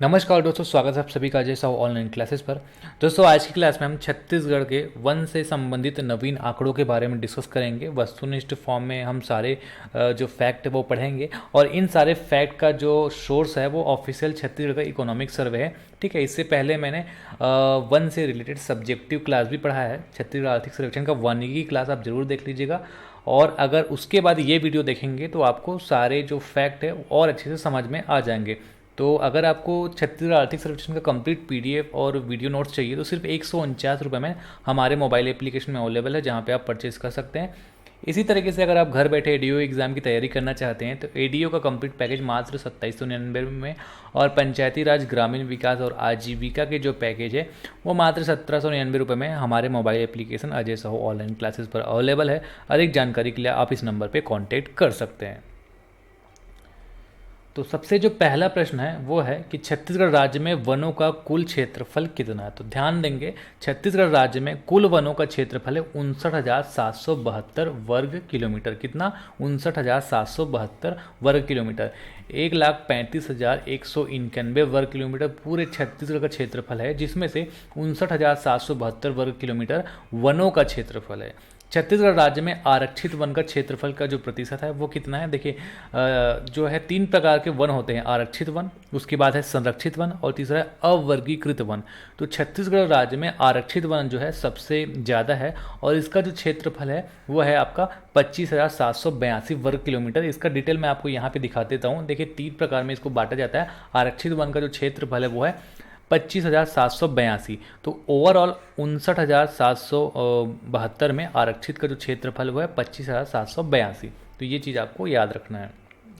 नमस्कार दोस्तों, स्वागत है आप सभी का अजय साहू ऑनलाइन क्लासेस पर। दोस्तों, आज की क्लास में हम छत्तीसगढ़ के वन से संबंधित नवीन आंकड़ों के बारे में डिस्कस करेंगे। वस्तुनिष्ठ फॉर्म में हम सारे जो फैक्ट है वो पढ़ेंगे और इन सारे फैक्ट का जो सोर्स है वो ऑफिशियल छत्तीसगढ़ का इकोनॉमिक सर्वे है। ठीक है, इससे पहले मैंने वन से रिलेटेड सब्जेक्टिव क्लास भी पढ़ा है। छत्तीसगढ़ आर्थिक सर्वेक्षण का वानिकी क्लास आप जरूर देख लीजिएगा और अगर उसके बाद ये वीडियो देखेंगे तो आपको सारे जो फैक्ट है और अच्छे से समझ में आ जाएंगे। तो अगर आपको छत्तीसगढ़ आर्थिक सर्वेक्षण का कंप्लीट पीडीएफ और वीडियो नोट्स चाहिए तो सिर्फ 149 रुपये में हमारे मोबाइल एप्लीकेशन में अवेलेबल है, जहाँ पे आप परचेज कर सकते हैं। इसी तरीके से अगर आप घर बैठे एडीओ एग्ज़ाम की तैयारी करना चाहते हैं तो एडीओ का कंप्लीट पैकेज मात्र 2799 में, और पंचायती राज ग्रामीण विकास और आजीविका के जो पैकेज है वो मात्र 1799 में हमारे mobile application Ajay Sahu online classes पर अवेलेबल है। अधिक जानकारी के लिए आप इस नंबर पर कॉन्टैक्ट कर सकते हैं। तो सबसे जो पहला प्रश्न है वो है कि छत्तीसगढ़ राज्य में वनों का कुल क्षेत्रफल कितना है। तो ध्यान देंगे, छत्तीसगढ़ राज्य में कुल वनों का क्षेत्रफल है 59,772 वर्ग किलोमीटर। कितना? 59,772 वर्ग किलोमीटर। 1,35,191 वर्ग किलोमीटर पूरे छत्तीसगढ़ का क्षेत्रफल है, जिसमें से 59,772 वर्ग किलोमीटर वनों का क्षेत्रफल है। छत्तीसगढ़ राज्य में आरक्षित वन का क्षेत्रफल का जो प्रतिशत है वो कितना है? देखिए, जो है 3 प्रकार के वन होते हैं, आरक्षित वन, उसके बाद है संरक्षित वन और तीसरा है अवर्गीकृत वन। तो छत्तीसगढ़ राज्य में आरक्षित वन जो है सबसे ज़्यादा है और इसका जो क्षेत्रफल है वो है आपका 25,782 वर्ग किलोमीटर। इसका डिटेल मैं आपको यहाँ पे दिखा देता हूँ। देखिए, 3 प्रकार में इसको बांटा जाता है। आरक्षित वन का जो क्षेत्रफल है वो है 25,782। तो ओवरऑल 59,772 में आरक्षित का जो क्षेत्रफल वो है 25,782। तो ये चीज़ आपको याद रखना है।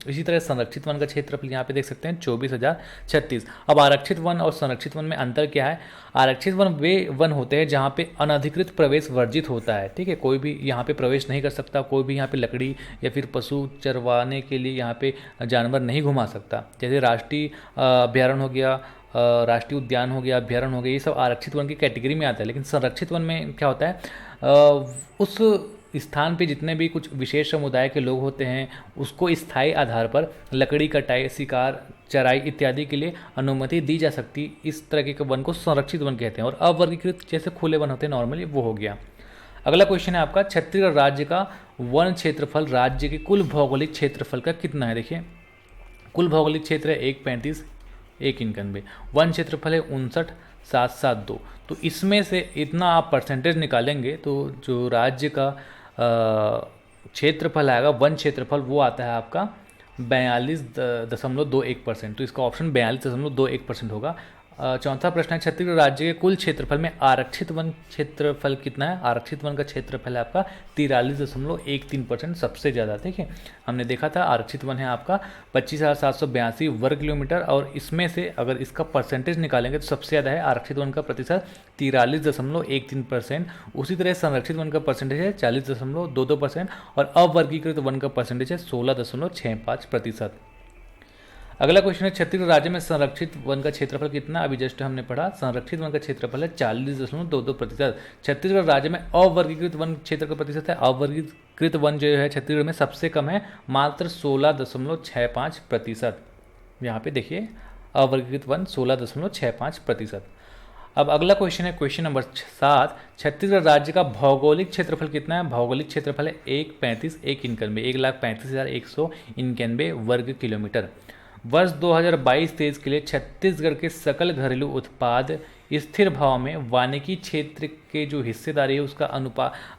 इसी तरह संरक्षित वन का क्षेत्रफल यहाँ पे देख सकते हैं 24,036। अब आरक्षित वन और संरक्षित वन में अंतर क्या है? आरक्षित वन वे वन होते हैं जहाँ पे अनधिकृत प्रवेश वर्जित होता है। ठीक है, कोई भी यहाँ पे प्रवेश नहीं कर सकता, कोई भी यहाँ पे लकड़ी या फिर पशु चरवाने के लिए यहाँ पे जानवर नहीं घुमा सकता। जैसे राष्ट्रीय अभ्यारण्य हो गया, राष्ट्रीय उद्यान हो गया, अभ्यारण्य हो गया, ये सब आरक्षित वन की कैटेगरी में आता है। लेकिन संरक्षित वन में क्या होता है, उस स्थान पे जितने भी कुछ विशेष समुदाय के लोग होते हैं उसको स्थायी आधार पर लकड़ी कटाई, शिकार, चराई इत्यादि के लिए अनुमति दी जा सकती। इस तरह के वन को संरक्षित वन कहते हैं। और अवर्गीकृत जैसे खुले वन होते हैं नॉर्मली, वो हो गया। अगला क्वेश्चन है आपका, छत्तीसगढ़ राज्य का वन क्षेत्रफल राज्य के कुल भौगोलिक क्षेत्रफल का कितना है? देखिए, कुल भौगोलिक क्षेत्र है 135, 191, वन क्षेत्रफल है 59,772। तो इसमें से इतना आप परसेंटेज निकालेंगे तो जो राज्य का क्षेत्रफल आएगा, वन क्षेत्रफल, वो आता है आपका 42.21%। तो इसका ऑप्शन 42.21% होगा। चौथा प्रश्न है, छत्तीसगढ़ राज्य के कुल क्षेत्रफल में आरक्षित वन क्षेत्रफल कितना है? आरक्षित वन का क्षेत्रफल है आपका 43.13%, सबसे ज़्यादा। देखिए, हमने देखा था आरक्षित वन है आपका 25,782 वर्ग किलोमीटर और इसमें से अगर इसका परसेंटेज निकालेंगे तो सबसे ज़्यादा है आरक्षित वन का प्रतिशत 43.13%। उसी तरह संरक्षित वन का परसेंटेज है 40.22% और अवर्गीकृत वन का परसेंटेज है 16.65%। अगला क्वेश्चन है, छत्तीसगढ़ राज्य में संरक्षित वन का क्षेत्रफल कितना? अभी जस्ट हमने पढ़ा, संरक्षित वन का क्षेत्रफल है 40.22%। छत्तीसगढ़ राज्य में अवर्गीकृत वन क्षेत्र का प्रतिशत है, अवर्गीकृत वन जो है छत्तीसगढ़ में सबसे कम है, मात्र 16.65%। यहाँ पे देखिए, अवर्गीकृत वन 16.65%। अब अगला क्वेश्चन है, क्वेश्चन नंबर 7, छत्तीसगढ़ राज्य का भौगोलिक क्षेत्रफल कितना है? भौगोलिक क्षेत्रफल है 135, 191, 1,35,191 वर्ग किलोमीटर। वर्ष 2022-23 के लिए छत्तीसगढ़ के सकल घरेलू उत्पाद स्थिर भाव में वानिकी क्षेत्र के जो हिस्सेदारी है उसका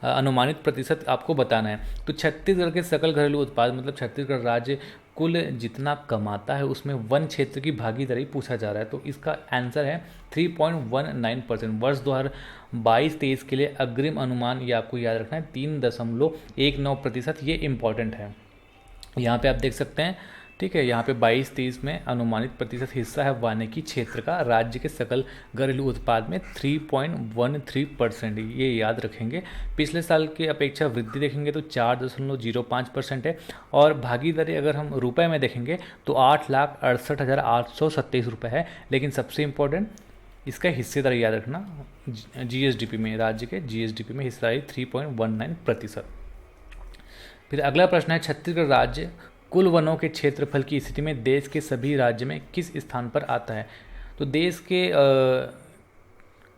अनुमानित प्रतिशत आपको बताना है। तो छत्तीसगढ़ के सकल घरेलू उत्पाद मतलब छत्तीसगढ़ राज्य कुल जितना कमाता है उसमें वन क्षेत्र की भागीदारी पूछा जा रहा है। तो इसका आंसर है 3.19%। वर्ष 2022-23 के लिए अग्रिम अनुमान ये आपको याद रखना है 3.19%। ये इम्पॉर्टेंट है। यहाँ पे आप देख सकते हैं, ठीक है, यहाँ पे 22-23 में अनुमानित प्रतिशत हिस्सा है वानिकी क्षेत्र का राज्य के सकल घरेलू उत्पाद में 3.13%। ये याद रखेंगे। पिछले साल की अपेक्षा वृद्धि देखेंगे तो 4.05% है और भागीदारी अगर हम रुपए में देखेंगे तो 8,68,827 रुपये है। लेकिन सबसे इम्पोर्टेंट इसका हिस्सेदारी याद रखना, जीएसडीपी में, राज्य के जीएसडीपी में हिस्सेदारी 3.19%। फिर अगला प्रश्न है, छत्तीसगढ़ राज्य कुल वनों के क्षेत्रफल की स्थिति में देश के सभी राज्य में किस स्थान पर आता है? तो देश के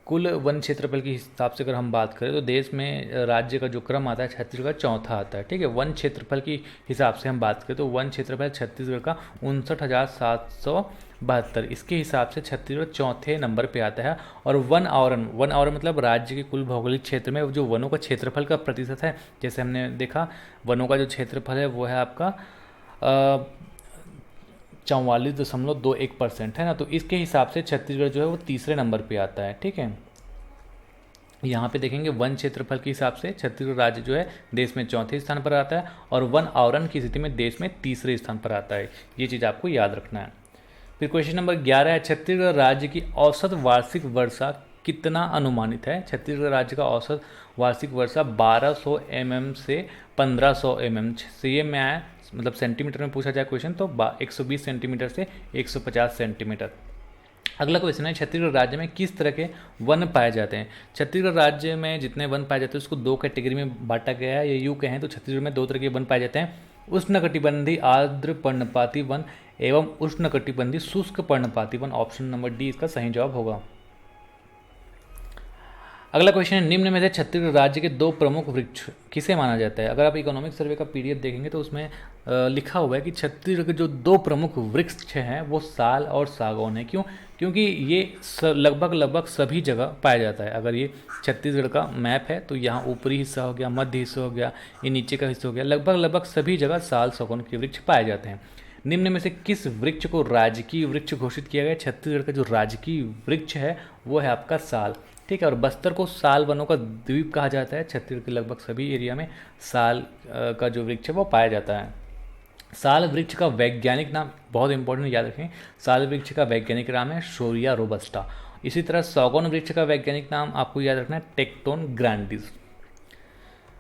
कुल वन क्षेत्रफल के हिसाब से अगर हम बात करें तो देश में राज्य का जो क्रम आता है छत्तीसगढ़ चौथा आता है। ठीक है, वन क्षेत्रफल की हिसाब से हम बात करें तो वन क्षेत्रफल छत्तीसगढ़ का 59,772, इसके हिसाब से छत्तीसगढ़ चौथे नंबर पे आता है। और वन आवरण मतलब राज्य के कुल भौगोलिक क्षेत्र में जो वनों का क्षेत्रफल का प्रतिशत है, जैसे हमने देखा वनों का जो क्षेत्रफल है वो है आपका 44.21% है ना। तो इसके हिसाब से छत्तीसगढ़ जो है वो तीसरे नंबर पे आता है। ठीक है, यहाँ पे देखेंगे वन क्षेत्रफल के हिसाब से छत्तीसगढ़ राज्य जो है देश में चौथे स्थान पर आता है और वन आवरण की स्थिति में देश में तीसरे स्थान पर आता है। ये चीज़ आपको याद रखना है। फिर क्वेश्चन नंबर 11 है, छत्तीसगढ़ राज्य की औसत वार्षिक वर्षा कितना अनुमानित है? छत्तीसगढ़ राज्य का औसत वार्षिक वर्षा 1200 mm से 1500 mm से में आया, मतलब सेंटीमीटर में पूछा जाए क्वेश्चन तो 120 सेंटीमीटर से 150 सेंटीमीटर। अगला क्वेश्चन है, छत्तीसगढ़ राज्य में किस तरह के वन पाए जाते हैं? छत्तीसगढ़ राज्य में जितने वन पाए जाते हैं उसको दो कैटेगरी में बांटा गया है। ये यूँ कहें तो छत्तीसगढ़ में दो तरह के वन पाए जाते हैं, उष्णकटिबंधीय आर्द्र पर्णपाती वन एवं उष्णकटिबंधीय शुष्क पर्णपाती वन। ऑप्शन नंबर डी इसका सही जवाब होगा। अगला क्वेश्चन है, निम्न में से छत्तीसगढ़ राज्य के दो प्रमुख वृक्ष किसे माना जाता है? अगर आप इकोनॉमिक सर्वे का पीडीएफ देखेंगे तो उसमें लिखा हुआ है कि छत्तीसगढ़ के जो दो प्रमुख वृक्ष हैं वो साल और सागौन है। क्यों? क्योंकि ये लगभग सभी जगह पाया जाता है। अगर ये छत्तीसगढ़ का मैप है तो यहाँ ऊपरी हिस्सा हो गया, मध्य हिस्सा हो गया, ये नीचे का हिस्सा हो गया, लगभग सभी जगह साल सागौन के वृक्ष पाए जाते हैं। निम्न में से किस वृक्ष को राजकीय वृक्ष घोषित किया गया? छत्तीसगढ़ का जो राजकीय वृक्ष है वो है आपका साल। ठीक है, और बस्तर को साल वनों का द्वीप कहा जाता है। छत्तीसगढ़ के लगभग सभी एरिया में साल का जो वृक्ष है वो पाया जाता है। साल वृक्ष का वैज्ञानिक नाम बहुत इंपॉर्टेंट याद रखें, साल वृक्ष का वैज्ञानिक नाम है शोरिया रोबस्टा। इसी तरह सागौन वृक्ष का वैज्ञानिक नाम आपको याद रखना है टेक्टोन ग्रैंडिस।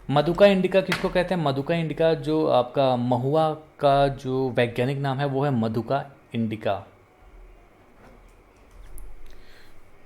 मधुका इंडिका किसको कहते हैं? मधुका इंडिका जो आपका महुआ का जो वैज्ञानिक नाम है वो है मधुका इंडिका।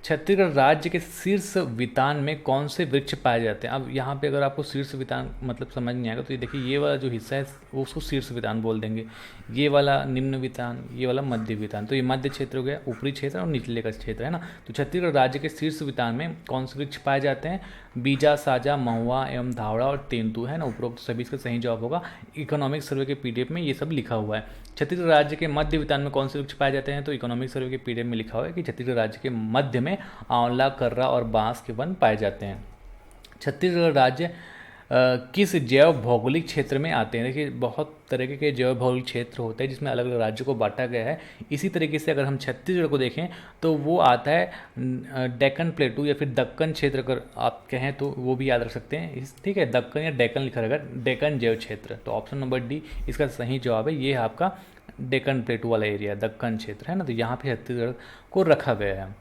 छत्तीसगढ़ राज्य के शीर्ष वितान में कौन से वृक्ष पाए जाते हैं? अब यहाँ पे अगर आपको शीर्ष वितान मतलब समझ नहीं आएगा तो ये देखिए, ये वाला जो हिस्सा है वो उसको शीर्ष वितान बोल देंगे, ये वाला निम्न वितान, ये वाला मध्य वितान। तो ये मध्य क्षेत्र हो गया, ऊपरी क्षेत्र और निचले का क्षेत्र है ना। तो छत्तीसगढ़ राज्य के शीर्ष वितान में कौन से वृक्ष पाए जाते हैं? बीजा, साजा, महुआ एवं धावड़ा और तेंदू है ना। उपरोक्त सभी इसका सही जवाब होगा। इकोनॉमिक सर्वे के पीडीएफ में ये सब लिखा हुआ है। छत्तीसगढ़ राज्य के मध्य वितान में कौन से वृक्ष पाए जाते हैं? तो इकोनॉमिक सर्वे के पीडीएफ में लिखा हुआ है कि छत्तीसगढ़ राज्य के मध्य में आंवला, कर्रा और बांस के वन पाए जाते हैं। छत्तीसगढ़ राज्य किस जैव भौगोलिक क्षेत्र में आते हैं? देखिए, बहुत तरह के जैव भौगोलिक क्षेत्र होते हैं जिसमें अलग अलग राज्यों को बांटा गया है। इसी तरीके से अगर हम छत्तीसगढ़ को देखें तो वो आता है डेक्कन प्लेटू या फिर दक्कन क्षेत्र, अगर आप कहें तो वो भी याद रख सकते हैं। ठीक है, दक्कन या डेक्कन लिखा रहेगा, डेक्कन जैव क्षेत्र। तो ऑप्शन नंबर डी इसका सही जवाब है। ये है आपका डेक्कन प्लेटू वाला एरिया, दक्कन क्षेत्र है ना। तो यहाँ पे छत्तीसगढ़ को रखा गया है।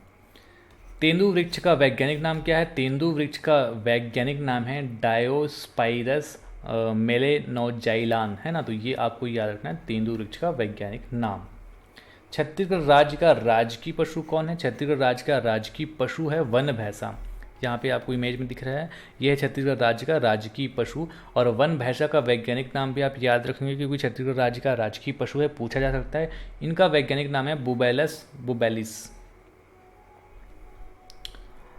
तेंदू वृक्ष का वैज्ञानिक नाम क्या है? तेंदू वृक्ष का वैज्ञानिक नाम है डायोस्पाइरस मेलेनोजाइलान है ना। तो ये आपको याद रखना है, तेंदू वृक्ष का वैज्ञानिक नाम। छत्तीसगढ़ राज्य का राजकीय पशु कौन है? छत्तीसगढ़ राज्य का राजकीय पशु है वन भैंसा। यहाँ पे आपको इमेज में दिख रहा है, यह है छत्तीसगढ़ राज्य का राजकीय पशु। और वन भैंसा का वैज्ञानिक नाम भी आप याद रखेंगे क्योंकि छत्तीसगढ़ राज्य का राजकीय पशु है, पूछा जा सकता है। इनका वैज्ञानिक नाम है बुबैलस बुबैलिस।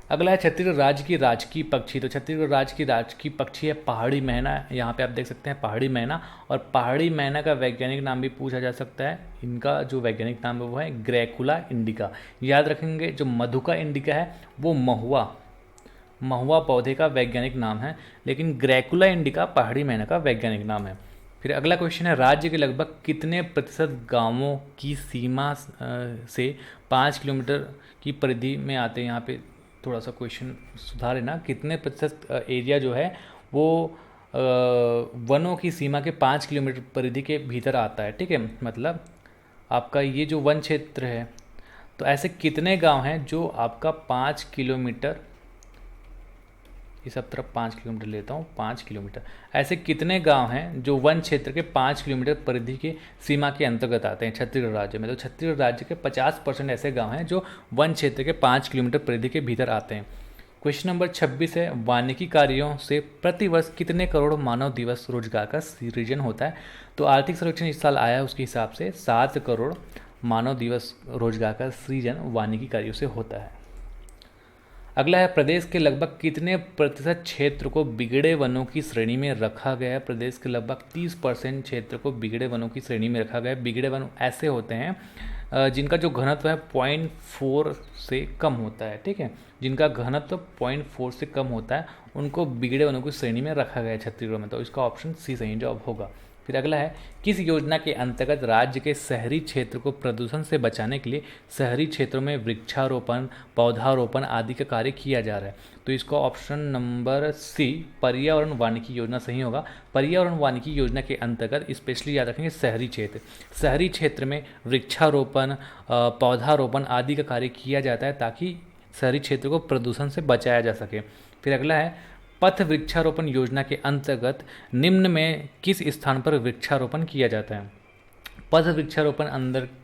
अगला है छत्तीसगढ़ राज्य की राजकीय पक्षी। तो छत्तीसगढ़ राज्य की राजकीय पक्षी है पहाड़ी मैना। यहाँ पे आप देख सकते हैं पहाड़ी मैना, और पहाड़ी मैना का वैज्ञानिक नाम भी पूछा जा सकता है। इनका जो वैज्ञानिक नाम है वो है ग्रैकुला इंडिका। याद रखेंगे, जो मधुका इंडिका है वो महुआ पौधे का वैज्ञानिक नाम है, लेकिन ग्रैकुला इंडिका पहाड़ी मैना का वैज्ञानिक नाम है। फिर अगला क्वेश्चन है, राज्य के लगभग कितने प्रतिशत गाँवों की सीमा से 5 किलोमीटर की परिधि में आते हैं? यहाँ पे थोड़ा सा क्वेश्चन सुधार है ना, कितने प्रतिशत एरिया जो है वो वनों की सीमा के 5 किलोमीटर परिधि के भीतर आता है। ठीक है, मतलब आपका ये जो वन क्षेत्र है तो ऐसे कितने गांव हैं जो आपका 5 किलोमीटर, इस सब तरफ 5 किलोमीटर लेता हूँ, 5 किलोमीटर, ऐसे कितने गांव हैं जो वन क्षेत्र के 5 किलोमीटर परिधि के सीमा के अंतर्गत आते हैं छत्तीसगढ़ राज्य में? तो छत्तीसगढ़ राज्य के 50% ऐसे गांव हैं जो वन क्षेत्र के 5 किलोमीटर परिधि के भीतर आते हैं। क्वेश्चन नंबर 26 है, वानिकी कार्यों से प्रतिवर्ष कितने करोड़ मानव दिवस रोजगार का सृजन होता है? तो आर्थिक सर्वेक्षण इस साल आया है, उसके हिसाब से 7 करोड़ मानव दिवस रोजगार का सृजन वानिकी कार्यों से होता है। अगला है, प्रदेश के लगभग कितने प्रतिशत क्षेत्र को बिगड़े वनों की श्रेणी में रखा गया है? प्रदेश के लगभग 30% क्षेत्र को बिगड़े वनों की श्रेणी में रखा गया है। बिगड़े वन ऐसे होते हैं जिनका जो घनत्व है 0.4 से कम होता है, ठीक है, जिनका घनत्व 0.4 से कम होता है उनको बिगड़े वनों की श्रेणी में रखा गया है छत्तीसगढ़ में। तो इसका ऑप्शन सी सही जवाब होगा। फिर अगला है, किस योजना के अंतर्गत राज्य के शहरी क्षेत्र को प्रदूषण से बचाने के लिए शहरी क्षेत्रों में वृक्षारोपण, पौधारोपण आदि का कार्य किया जा रहा है? तो इसका ऑप्शन नंबर सी पर्यावरण वानिकी योजना सही होगा। पर्यावरण वानिकी योजना के अंतर्गत स्पेशली याद रखेंगे शहरी क्षेत्र में वृक्षारोपण, पौधारोपण आदि का कार्य किया जाता है ताकि शहरी क्षेत्र को प्रदूषण से बचाया जा सके। फिर अगला है, पथ वृक्षारोपण योजना के अंतर्गत निम्न में किस स्थान पर वृक्षारोपण किया जाता है? पथ वृक्षारोपण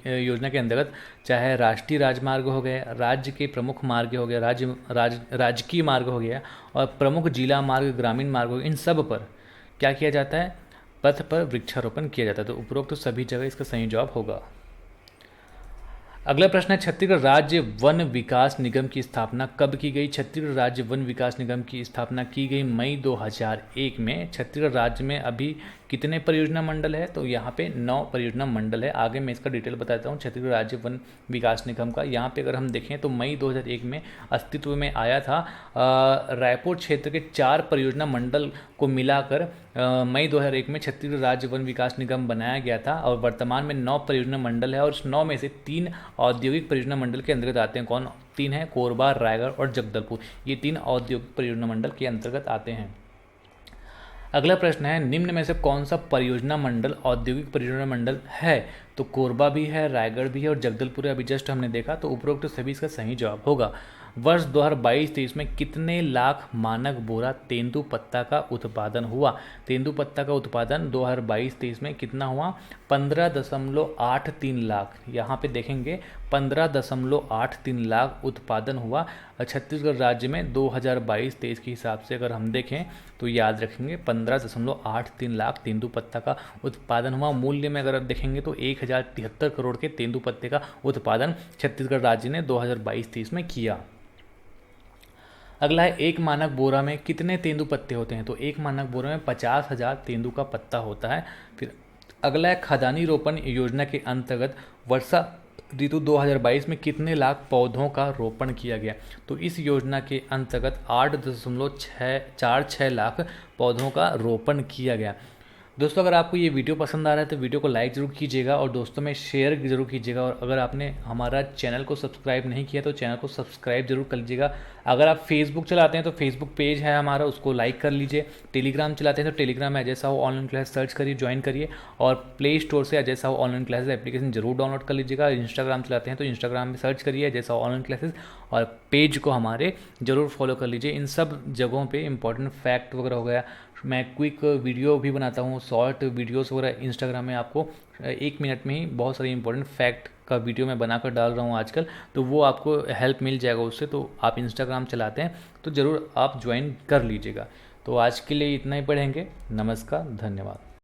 योजना के अंतर्गत चाहे राष्ट्रीय राजमार्ग हो गया, राज्य के प्रमुख मार्ग हो गया, राजकीय मार्ग हो गया और प्रमुख जिला मार्ग, ग्रामीण मार्ग हो गया, इन सब पर क्या किया जाता है? पथ पर वृक्षारोपण किया जाता है। तो उपरोक्त तो सभी जगह इसका सही जवाब होगा। अगला प्रश्न है, छत्तीसगढ़ राज्य वन विकास निगम की स्थापना कब की गई? छत्तीसगढ़ राज्य वन विकास निगम की स्थापना की गई मई 2001 में। छत्तीसगढ़ राज्य में अभी कितने परियोजना मंडल है? तो यहाँ पे 9 परियोजना मंडल है। आगे मैं इसका डिटेल बताता हूँ छत्तीसगढ़ राज्य वन विकास निगम का। यहाँ पे अगर हम देखें तो मई 2001 में अस्तित्व में आया था। रायपुर क्षेत्र के 4 परियोजना मंडल को मिलाकर मई 2001 में छत्तीसगढ़ राज्य वन विकास निगम बनाया गया था और वर्तमान में 9 परियोजना मंडल है और इस 9 में से 3 औद्योगिक परियोजना मंडल के अंतर्गत आते हैं। कौन 3 है? कोरबा, रायगढ़ और जगदलपुर। ये 3 औद्योगिक परियोजना मंडल के अंतर्गत आते हैं। अगला प्रश्न है, निम्न में से कौन सा परियोजना मंडल औद्योगिक परियोजना मंडल है? तो कोरबा भी है, रायगढ़ भी है और जगदलपुर अभी जस्ट हमने देखा। तो उपरोक्त सभी इसका सही जवाब होगा। वर्ष 2022-23 में कितने लाख मानक बोरा तेंदुपत्ता का उत्पादन हुआ? तेंदुपत्ता का उत्पादन 2022-23 में कितना हुआ? 15.83 लाख। यहाँ पे देखेंगे 15.83 लाख उत्पादन हुआ छत्तीसगढ़ राज्य में 2022-23 के हिसाब से। अगर हम देखें तो याद रखेंगे 15.83 लाख तेंदुपत्ता का उत्पादन हुआ। मूल्य में अगर आप देखेंगे तो 1073 करोड़ के तेंदुपत्ते का उत्पादन छत्तीसगढ़ राज्य ने 2022-23 में किया। अगला है, एक मानक बोरा में कितने तेंदुपत्ते होते हैं? तो एक मानक बोरा में 50,000 तेंदु का पत्ता होता है। फिर अगला है, खदानी रोपण योजना के अंतर्गत वर्षा ऋतु 2022 में कितने लाख पौधों का रोपण किया गया? तो इस योजना के अंतर्गत 8.46 लाख पौधों का रोपण किया गया। दोस्तों, अगर आपको ये वीडियो पसंद आ रहा है तो वीडियो को लाइक ज़रूर कीजिएगा और दोस्तों में शेयर ज़रूर कीजिएगा। और अगर आपने हमारा चैनल को सब्सक्राइब नहीं किया तो चैनल को सब्सक्राइब जरूर कर लीजिएगा। अगर आप फेसबुक चलाते हैं तो फेसबुक पेज है हमारा, उसको लाइक कर लीजिए। टेलीग्राम चलाते हैं तो टेलीग्राम में Ajay Sahu online class search करिए, ज्वाइन करिए और प्ले स्टोर से Ajay Sahu online classes application जरूर डाउनलोड कर लीजिएगा। इंस्टाग्राम चलाते हैं तो इंस्टाग्राम में सर्च करिए अजय साहू ऑनलाइन क्लासेस और पेज को हमारे जरूर फॉलो कर लीजिए। इन सब जगहों पर इंपॉर्टेंट फैक्ट वगैरह हो गया, मैं क्विक वीडियो भी बनाता हूँ, शॉर्ट वीडियोस वगैरह इंस्टाग्राम में आपको 1 मिनट में ही बहुत सारे इंपॉर्टेंट फैक्ट का वीडियो मैं बनाकर डाल रहा हूँ आजकल, तो वो आपको हेल्प मिल जाएगा उससे। तो आप इंस्टाग्राम चलाते हैं तो ज़रूर आप ज्वाइन कर लीजिएगा। तो आज के लिए इतना ही पढ़ेंगे। नमस्कार, धन्यवाद।